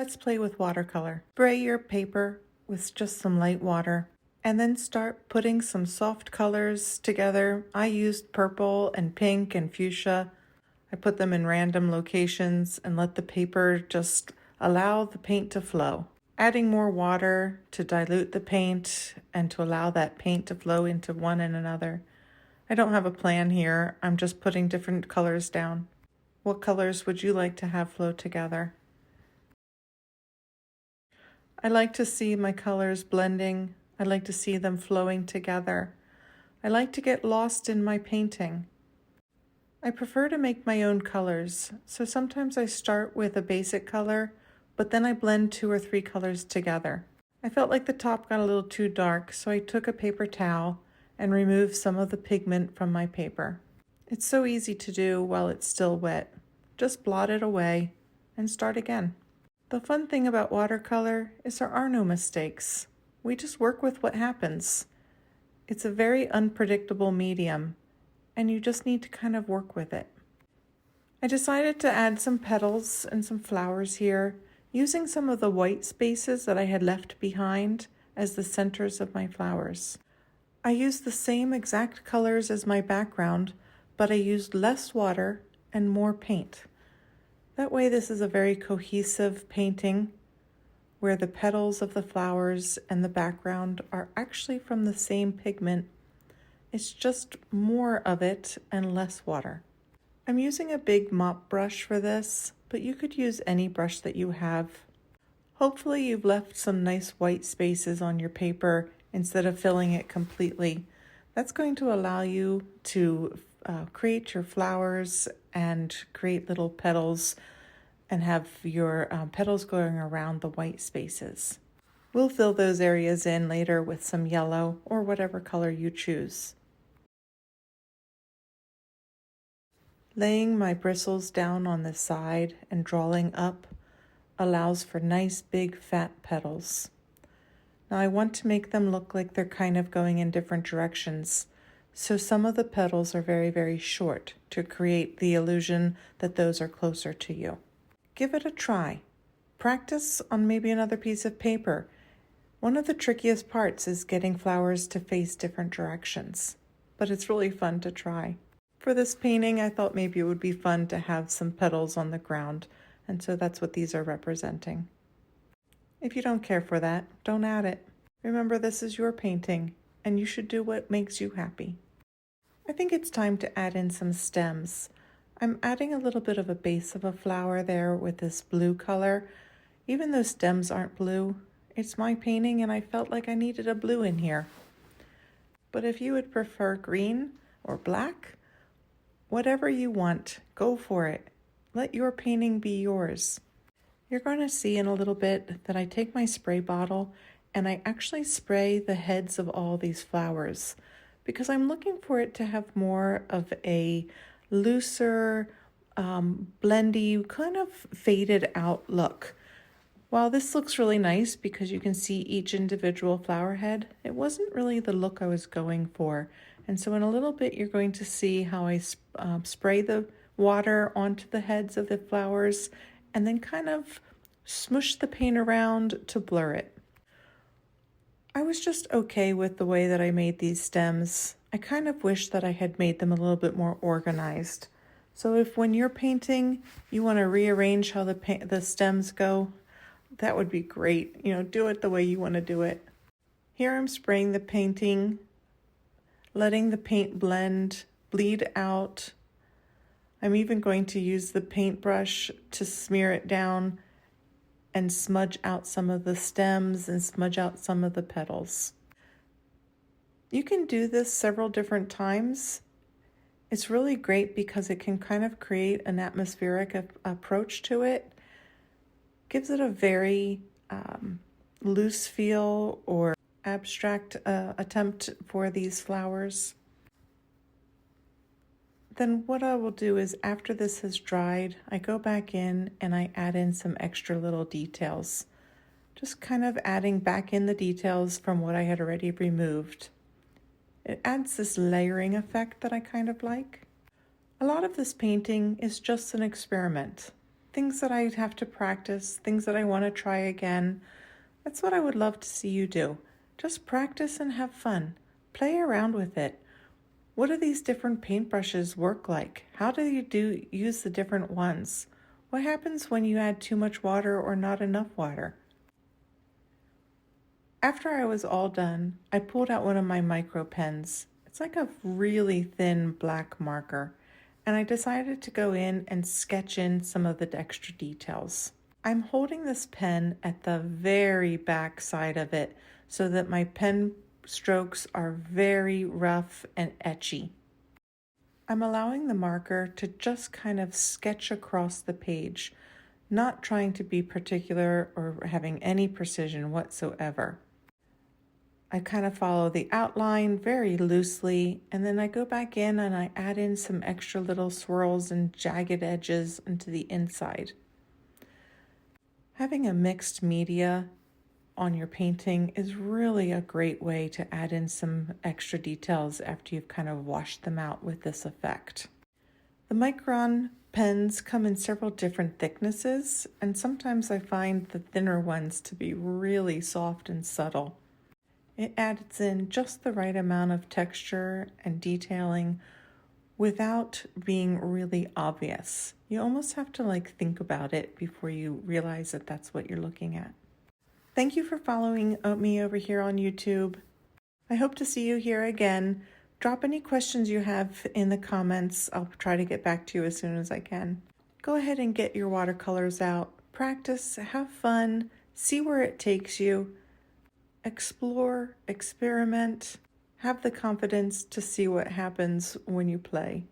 let's play with watercolor. Spray your paper with just some light water and then start putting some soft colors together. I used purple and pink and fuchsia. I put them in random locations and let the paper just allow the paint to flow. Adding more water to dilute the paint and to allow that paint to flow into one and another. I don't have a plan here. I'm just putting different colors down. What colors would you like to have flow together? I like to see my colors blending. I like to see them flowing together. I like to get lost in my painting. I prefer to make my own colors, so sometimes I start with a basic color, but then I blend 2 or 3 colors together. I felt like the top got a little too dark, so I took a paper towel and removed some of the pigment from my paper. It's so easy to do while it's still wet. Just blot it away and start again. The fun thing about watercolor is there are no mistakes. We just work with what happens. It's a very unpredictable medium, and you just need to kind of work with it. I decided to add some petals and some flowers here, using some of the white spaces that I had left behind as the centers of my flowers. I used the same exact colors as my background, but I used less water and more paint. That way this is a very cohesive painting where the petals of the flowers and the background are actually from the same pigment. It's just more of it and less water. I'm using a big mop brush for this, but you could use any brush that you have. Hopefully you've left some nice white spaces on your paper instead of filling it completely. That's going to allow you to create your flowers and create little petals and have your petals going around the white spaces. We'll fill those areas in later with some yellow or whatever color you choose. Laying my bristles down on the side and drawing up allows for nice big fat petals. Now I want to make them look like they're kind of going in different directions. So some of the petals are very, very short to create the illusion that those are closer to you. Give it a try. Practice on maybe another piece of paper. One of the trickiest parts is getting flowers to face different directions, but it's really fun to try. For this painting, I thought maybe it would be fun to have some petals on the ground, and so that's what these are representing. If you don't care for that, don't add it. Remember, this is your painting, and you should do what makes you happy. I think it's time to add in some stems. I'm adding a little bit of a base of a flower there with this blue color. Even though stems aren't blue, it's my painting and I felt like I needed a blue in here. But if you would prefer green or black, whatever you want, go for it. Let your painting be yours. You're going to see in a little bit that I take my spray bottle and I actually spray the heads of all these flowers because I'm looking for it to have more of a looser, blendy, kind of faded out look. While this looks really nice because you can see each individual flower head, it wasn't really the look I was going for. And so in a little bit, you're going to see how I spray the water onto the heads of the flowers and then kind of smush the paint around to blur it. I was just okay with the way that I made these stems. I kind of wish that I had made them a little bit more organized. So if when you're painting, you want to rearrange how the stems go, that would be great. Do it the way you want to do it. Here I'm spraying the painting, letting the paint bleed out. I'm even going to use the paintbrush to smear it down and smudge out some of the stems and smudge out some of the petals. You can do this several different times. It's really great because it can kind of create an atmospheric approach to it. Gives it a very loose feel or abstract attempt for these flowers. Then what I will do is after this has dried, I go back in and I add in some extra little details. Just kind of adding back in the details from what I had already removed. It adds this layering effect that I kind of like. A lot of this painting is just an experiment. things that I have to practice, things that I want to try again. That's what I would love to see you do. Just practice and have fun. Play around with it. What do these different paintbrushes work like? How do you use the different ones? What happens when you add too much water or not enough water? After I was all done, I pulled out one of my micro pens. It's like a really thin black marker, and I decided to go in and sketch in some of the extra details. I'm holding this pen at the very back side of it so that my pen strokes are very rough and etchy. I'm allowing the marker to just kind of sketch across the page, not trying to be particular or having any precision whatsoever. I kind of follow the outline very loosely, and then I go back in and I add in some extra little swirls and jagged edges into the inside. Having a mixed media on your painting is really a great way to add in some extra details after you've kind of washed them out with this effect. The Micron pens come in several different thicknesses, and sometimes I find the thinner ones to be really soft and subtle. It adds in just the right amount of texture and detailing without being really obvious. You almost have to think about it before you realize that that's what you're looking at. Thank you for following me over here on YouTube. I hope to see you here again. Drop any questions you have in the comments. I'll try to get back to you as soon as I can. Go ahead and get your watercolors out. Practice, have fun, see where it takes you. Explore, experiment, have the confidence to see what happens when you play.